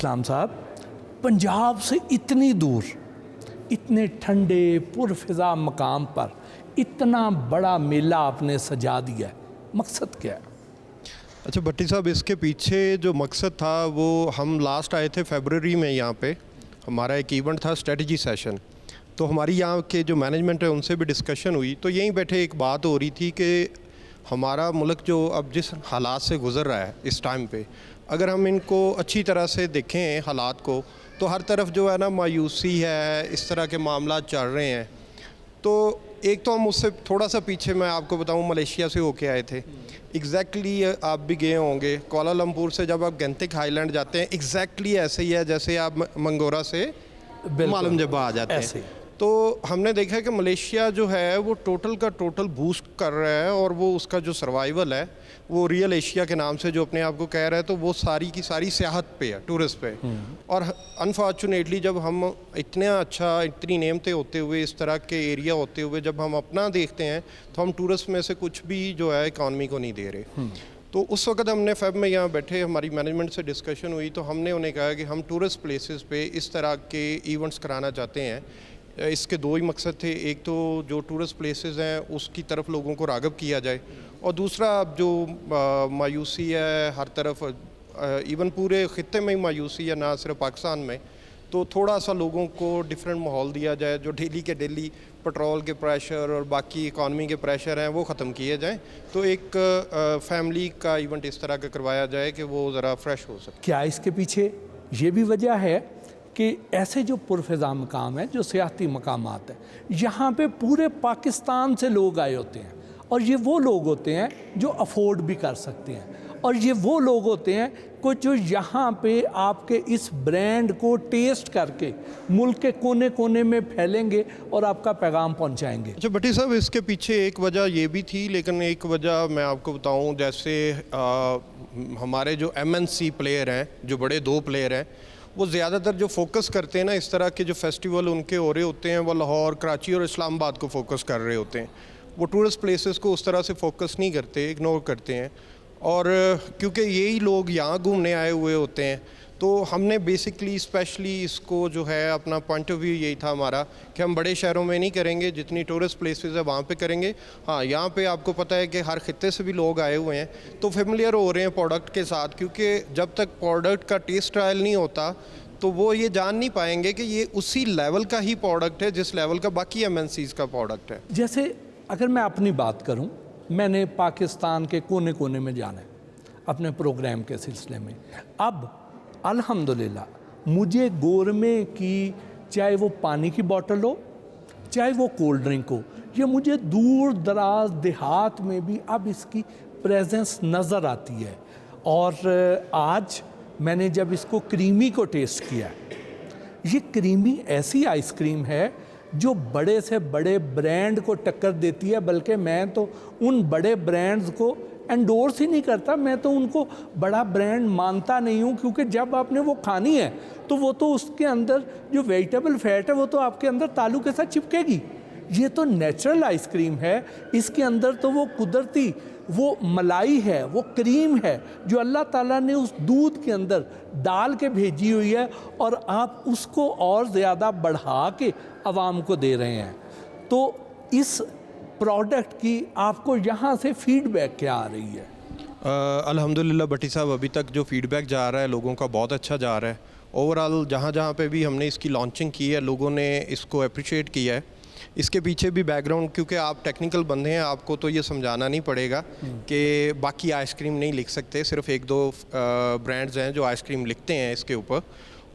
اسلام صاحب، پنجاب سے اتنی دور، اتنے ٹھنڈے پرفضا مقام پر اتنا بڑا میلہ آپ نے سجا دیا ہے، مقصد کیا ہے؟ اچھا بھٹی صاحب، اس کے پیچھے جو مقصد تھا وہ ہم لاسٹ آئے تھے فیبرری میں، یہاں پہ ہمارا ایک ایونٹ تھا اسٹریٹجی سیشن، تو ہماری یہاں کے جو مینجمنٹ ہے ان سے بھی ڈسکشن ہوئی، تو یہیں بیٹھے ایک بات ہو رہی تھی کہ ہمارا ملک جو اب جس حالات سے گزر رہا ہے اس ٹائم پہ، اگر ہم ان کو اچھی طرح سے دیکھیں حالات کو، تو ہر طرف جو ہے نا مایوسی ہے، اس طرح کے معاملات چل رہے ہیں۔ تو ایک تو ہم اس سے تھوڑا سا پیچھے، میں آپ کو بتاؤں، ملیشیا سے ہو کے آئے تھے۔ ایگزیکٹلی آپ بھی گئے ہوں گے، کوالالمپور سے جب آپ گینتک ہائی لینڈ جاتے ہیں، ایگزیکٹلی ایسے ہی ہے جیسے آپ منگورا سے معلم جبہ آ جاتے ہیں۔ تو ہم نے دیکھا کہ ملیشیا جو ہے وہ ٹوٹل کا ٹوٹل بوسٹ کر رہا ہے، اور وہ اس کا جو سروائیول ہے وہ ریئل ایشیا کے نام سے جو اپنے آپ کو کہہ رہا ہے، تو وہ ساری کی ساری سیاحت پہ ہے، ٹورسٹ پہ۔ اور انفارچونیٹلی جب ہم اتنا اچھا، اتنی نعمتیں ہوتے ہوئے، اس طرح کے ایریا ہوتے ہوئے جب ہم اپنا دیکھتے ہیں، تو ہم ٹورسٹ میں سے کچھ بھی جو ہے اکانومی کو نہیں دے رہے۔ تو اس وقت ہم نے فیب میں یہاں بیٹھے، ہماری مینجمنٹ سے ڈسکشن ہوئی، تو ہم نے انہیں کہا کہ ہم ٹورسٹ پلیسز پہ اس طرح کے ایونٹس کرانا چاہتے ہیں۔ اس کے دو ہی مقصد تھے، ایک تو جو ٹورسٹ پلیسز ہیں اس کی طرف لوگوں کو راغب کیا جائے، اور دوسرا اب جو مایوسی ہے ہر طرف، ایون پورے خطے میں ہی مایوسی ہے، نہ صرف پاکستان میں، تو تھوڑا سا لوگوں کو ڈیفرنٹ ماحول دیا جائے، جو ڈیلی کے ڈیلی پٹرول کے پریشر اور باقی اکانومی کے پریشر ہیں وہ ختم کیے جائیں، تو ایک فیملی کا ایونٹ اس طرح کا کروایا جائے کہ وہ ذرا فریش ہو سکے۔ کیا اس کے پیچھے یہ بھی وجہ ہے کہ ایسے جو پرفضا مقام ہیں، جو سیاحتی مقامات ہیں، یہاں پہ پورے پاکستان سے لوگ آئے ہوتے ہیں، اور یہ وہ لوگ ہوتے ہیں جو افورڈ بھی کر سکتے ہیں، اور یہ وہ لوگ ہوتے ہیں جو یہاں پہ آپ کے اس برانڈ کو ٹیسٹ کر کے ملک کے کونے کونے میں پھیلیں گے اور آپ کا پیغام پہنچائیں گے۔ اچھا بھٹی صاحب، اس کے پیچھے ایک وجہ یہ بھی تھی، لیکن ایک وجہ میں آپ کو بتاؤں، جیسے ہمارے جو MNC پلیئر ہیں، جو بڑے دو پلیئر ہیں، وہ زیادہ تر جو فوکس کرتے ہیں نا اس طرح کے جو فیسٹیول ان کے ہو رہے ہوتے ہیں، وہ لاہور، کراچی اور اسلام آباد کو فوکس کر رہے ہوتے ہیں۔ وہ ٹورسٹ پلیسز کو اس طرح سے فوکس نہیں کرتے، اگنور کرتے ہیں، اور کیونکہ یہی لوگ یہاں گھومنے آئے ہوئے ہوتے ہیں، تو ہم نے بیسکلی اسپیشلی اس کو جو ہے اپنا پوائنٹ آف ویو یہی تھا ہمارا کہ ہم بڑے شہروں میں نہیں کریں گے، جتنی ٹورسٹ پلیسز ہے وہاں پہ کریں گے۔ ہاں، یہاں پہ آپ کو پتہ ہے کہ ہر خطے سے بھی لوگ آئے ہوئے ہیں، تو فیملیئر ہو رہے ہیں پروڈکٹ کے ساتھ، کیونکہ جب تک پروڈکٹ کا ٹیسٹ ٹرائل نہیں ہوتا تو وہ یہ جان نہیں پائیں گے کہ یہ اسی لیول کا ہی پروڈکٹ ہے جس لیول کا باقی MNCs کا پروڈکٹ ہے۔ جیسے اگر میں اپنی بات کروں، میں نے پاکستان کے کونے کونے میں جانا ہے اپنے پروگرام کے سلسلے میں۔ اب الحمدللہ مجھے گورمے کی، چاہے وہ پانی کی بوٹل ہو، چاہے وہ کولڈ ڈرنک ہو، یہ مجھے دور دراز دیہات میں بھی اب اس کی پریزنس نظر آتی ہے۔ اور آج میں نے جب اس کو کریمی کو ٹیسٹ کیا، یہ کریمی ایسی آئس کریم ہے جو بڑے سے بڑے برانڈ کو ٹکر دیتی ہے، بلکہ میں تو ان بڑے برانڈز کو انڈورس ہی نہیں کرتا، میں تو ان کو بڑا برانڈ مانتا نہیں ہوں، کیونکہ جب آپ نے وہ کھانی ہے تو وہ تو اس کے اندر جو ویجیٹیبل فیٹ ہے وہ تو آپ کے اندر تالو کے ساتھ چپکے گی۔ یہ تو نیچرل آئس کریم ہے، اس کے اندر تو وہ قدرتی وہ ملائی ہے، وہ کریم ہے جو اللہ تعالیٰ نے اس دودھ کے اندر ڈال کے بھیجی ہوئی ہے، اور آپ اس کو اور زیادہ بڑھا کے عوام کو دے رہے ہیں۔ تو اس پروڈکٹ کی آپ کو یہاں سے فیڈ بیک کیا آ رہی ہے؟ الحمدللہ بھٹی صاحب، ابھی تک جو فیڈ بیک جا رہا ہے لوگوں کا بہت اچھا جا رہا ہے۔ اوورآل جہاں جہاں پہ بھی ہم نے اس کی لانچنگ کی ہے، لوگوں نے اس کو اپریشیٹ کیا ہے۔ اس کے پیچھے بھی بیک گراؤنڈ، کیونکہ آپ ٹیکنیکل بندے ہیں، آپ کو تو یہ سمجھانا نہیں پڑے گا کہ باقی آئس کریم نہیں لکھ سکتے، صرف ایک دو برانڈز ہیں جو آئس کریم لکھتے ہیں اس کے اوپر،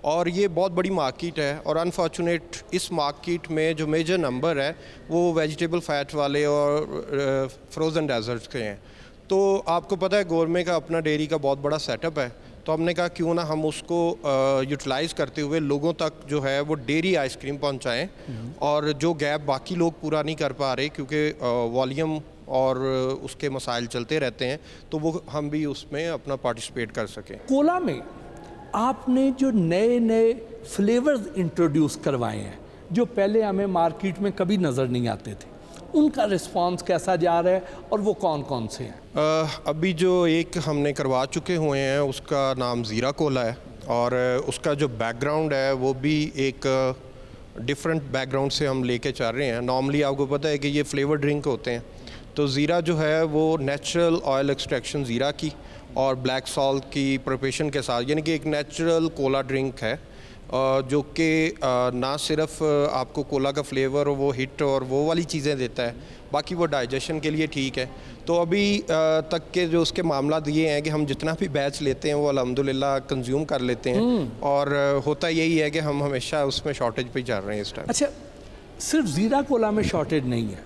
اور یہ بہت بڑی مارکیٹ ہے، اور انفارچونیٹ اس مارکیٹ میں جو میجر نمبر ہے وہ ویجیٹیبل فیٹ والے اور فروزن ڈیزرٹس کے ہیں۔ تو آپ کو پتہ ہے گورنمنٹ کا اپنا ڈیری کا بہت بڑا سیٹ اپ ہے، تو ہم نے کہا کیوں نہ ہم اس کو یوٹیلائز کرتے ہوئے لوگوں تک جو ہے وہ ڈیری آئس کریم پہنچائیں، اور جو گیپ باقی لوگ پورا نہیں کر پا رہے کیونکہ والیوم اور اس کے مسائل چلتے رہتے ہیں، تو وہ ہم بھی اس میں اپنا پارٹیسپیٹ کر سکیں۔ کولا میں آپ نے جو نئے نئے فلیورز انٹروڈیوس کروائے ہیں، جو پہلے ہمیں مارکیٹ میں کبھی نظر نہیں آتے تھے، ان کا رسپانس کیسا جا رہا ہے اور وہ کون کون سے ہیں؟ ابھی جو ایک ہم نے کروا چکے ہوئے ہیں اس کا نام زیرا کولا ہے، اور اس کا جو بیک گراؤنڈ ہے وہ بھی ایک ڈفرینٹ بیک گراؤنڈ سے ہم لے کے چل رہے ہیں. نارملی آپ کو پتہ ہے کہ یہ فلیور ڈرنک ہوتے ہیں, تو زیرہ جو ہے وہ نیچرل آئل ایکسٹریکشن زیرہ کی اور بلیک سالٹ کی پریپریشن کے ساتھ, یعنی کہ ایک نیچرل کولا ڈرنک ہے جو کہ نہ صرف آپ کو کولا کا فلیور اور وہ ہٹ اور وہ والی چیزیں دیتا ہے, باقی وہ ڈائجیشن کے لیے ٹھیک ہے. تو ابھی تک کے جو اس کے معاملات یہ ہیں کہ ہم جتنا بھی بیچ لیتے ہیں وہ الحمدللہ کنزیوم کر لیتے ہیں, اور ہوتا یہی ہے کہ ہم ہمیشہ اس میں شارٹیج پہ چل رہے ہیں اس ٹائم. اچھا, صرف زیرہ کولا میں شارٹیج نہیں ہے,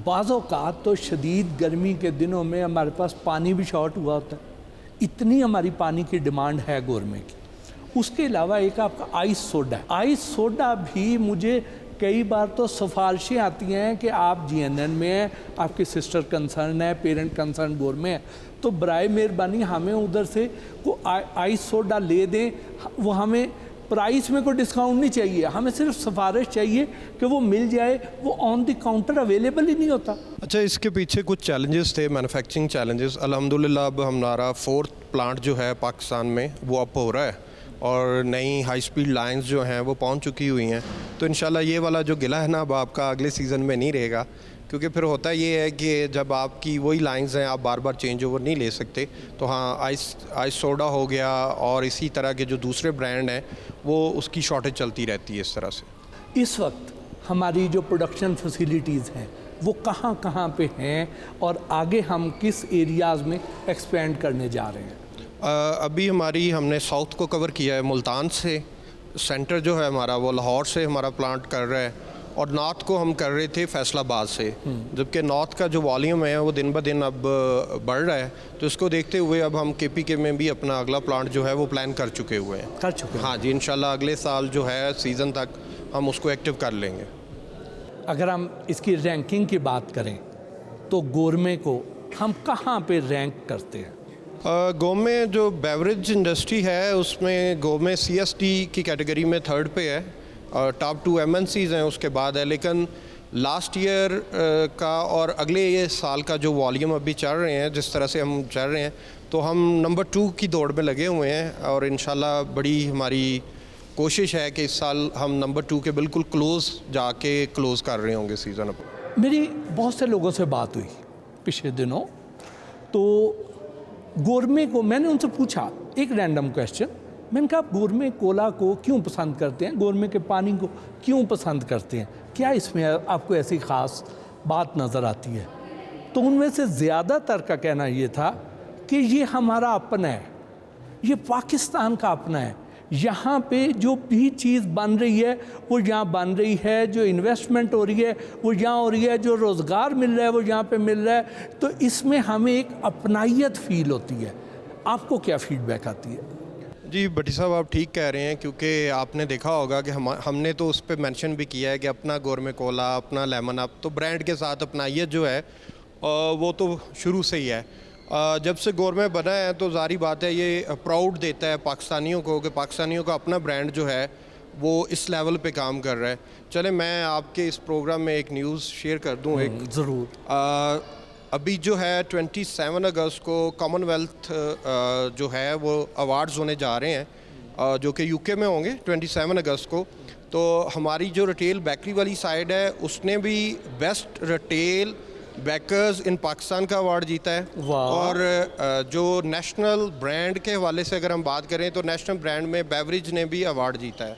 بعض اوقات تو شدید گرمی کے دنوں میں ہمارے پاس پانی بھی شارٹ ہوا ہوتا ہے, اتنی ہماری پانی کی ڈیمانڈ ہے گورمے کی. اس کے علاوہ ایک آپ کا آئس سوڈا ہے. آئس سوڈا بھی مجھے کئی بار تو سفارشیں آتی ہیں کہ آپ جی این این میں ہیں, آپ کی سسٹر کنسرن ہے, پیرنٹ کنسرن گورمے ہے, تو برائے مہربانی ہمیں ادھر سے آئس سوڈا لے دیں. وہ ہمیں پرائس میں کوئی ڈسکاؤنٹ نہیں چاہیے, ہمیں صرف سفارش چاہیے کہ وہ مل جائے, وہ آن دی کاؤنٹر اویلیبل ہی نہیں ہوتا. اچھا, اس کے پیچھے کچھ چیلنجز تھے, مینوفیکچرنگ چیلنجز. الحمدللہ اب ہمارا 4th پلانٹ جو ہے پاکستان میں وہ اپ ہو رہا ہے, اور نئی ہائی سپیڈ لائنز جو ہیں وہ پہنچ چکی ہوئی ہیں. تو انشاءاللہ یہ والا جو گلہ ہے نا اب آپ کا اگلے سیزن میں نہیں رہے گا, کیونکہ پھر ہوتا یہ ہے کہ جب آپ کی وہی لائنز ہیں آپ بار بار چینج اوور نہیں لے سکتے. تو ہاں, آئس سوڈا ہو گیا اور اسی طرح کے جو دوسرے برانڈ ہیں وہ اس کی شارٹیج چلتی رہتی ہے اس طرح سے. اس وقت ہماری جو پروڈکشن فیسیلیٹیز ہیں وہ کہاں کہاں پہ ہیں, اور آگے ہم کس ایریاز میں ایکسپینڈ کرنے جا رہے ہیں؟ ابھی ہم نے ساؤتھ کو کور کیا ہے ملتان سے, سینٹر جو ہے ہمارا وہ لاہور سے ہمارا پلانٹ کر رہا ہے, اور نارتھ کو ہم کر رہے تھے فیصل آباد سے. جبکہ نارتھ کا جو والیوم ہے وہ دن بہ دن اب بڑھ رہا ہے, تو اس کو دیکھتے ہوئے اب ہم کے پی کے میں بھی اپنا اگلا پلانٹ جو ہے وہ پلان کر چکے ہوئے ہیں. ہاں جی, انشاءاللہ اگلے سال جو ہے سیزن تک ہم اس کو ایکٹیو کر لیں گے. اگر ہم اس کی رینکنگ کی بات کریں تو گورمے کو ہم کہاں پہ رینک کرتے ہیں؟ گورمے جو بیوریج انڈسٹری ہے اس میں گورمے سی ایس ڈی کی کیٹیگری میں 3rd پہ ہے, اور ٹاپ 2 ایم این سیز ہیں اس کے بعد ہے. لیکن لاسٹ ایئر کا اور اگلے یہ سال کا جو والیوم ابھی چل رہے ہیں جس طرح سے ہم چل رہے ہیں, تو ہم نمبر 2 کی دوڑ میں لگے ہوئے ہیں, اور انشاءاللہ بڑی ہماری کوشش ہے کہ اس سال ہم نمبر 2 کے بالکل کلوز جا کے کلوز کر رہے ہوں گے سیزن. میری بہت سے لوگوں سے بات ہوئی پچھلے دنوں, تو گورمے کو میں نے ان سے پوچھا ایک رینڈم کویسچن, میں نے کہا آپ گورمے کولا کو کیوں پسند کرتے ہیں, گورمے کے پانی کو کیوں پسند کرتے ہیں, کیا اس میں آپ کو ایسی خاص بات نظر آتی ہے؟ تو ان میں سے زیادہ تر کا کہنا یہ تھا کہ یہ ہمارا اپنا ہے, یہ پاکستان کا اپنا ہے, یہاں پہ جو بھی چیز بن رہی ہے وہ یہاں بن رہی ہے, جو انویسٹمنٹ ہو رہی ہے وہ یہاں ہو رہی ہے, جو روزگار مل رہا ہے وہ یہاں پہ مل رہا ہے, تو اس میں ہمیں ایک اپنائیت فیل ہوتی ہے. آپ کو کیا فیڈ بیک آتی ہے؟ جی بٹی صاحب, آپ ٹھیک کہہ رہے ہیں, کیونکہ آپ نے دیکھا ہوگا کہ ہم نے تو اس پہ مینشن بھی کیا ہے کہ اپنا گورمے کولا, اپنا لیمن اپ, تو برانڈ کے ساتھ اپنائیت جو ہے وہ تو شروع سے ہی ہے. جب سے گورمے بنا ہے تو ظاہری بات ہے یہ پراؤڈ دیتا ہے پاکستانیوں کو کہ پاکستانیوں کا اپنا برانڈ جو ہے وہ اس لیول پہ کام کر رہا ہے. چلیں میں آپ کے اس پروگرام میں ایک نیوز شیئر کر دوں. ایک ضرور. ابھی جو ہے 27 اگست کو کامن ویلتھ جو ہے وہ ایوارڈز ہونے جا رہے ہیں جو کہ یو کے میں ہوں گے 27 اگست کو. تو ہماری جو ریٹیل بیکری والی سائڈ ہے اس نے بھی بیسٹ ریٹیل بیکرز ان پاکستان کا ایوارڈ جیتا ہے. اور جو نیشنل برانڈ کے حوالے سے اگر ہم بات کریں تو نیشنل برانڈ میں بیوریج نے بھی ایوارڈ جیتا ہے.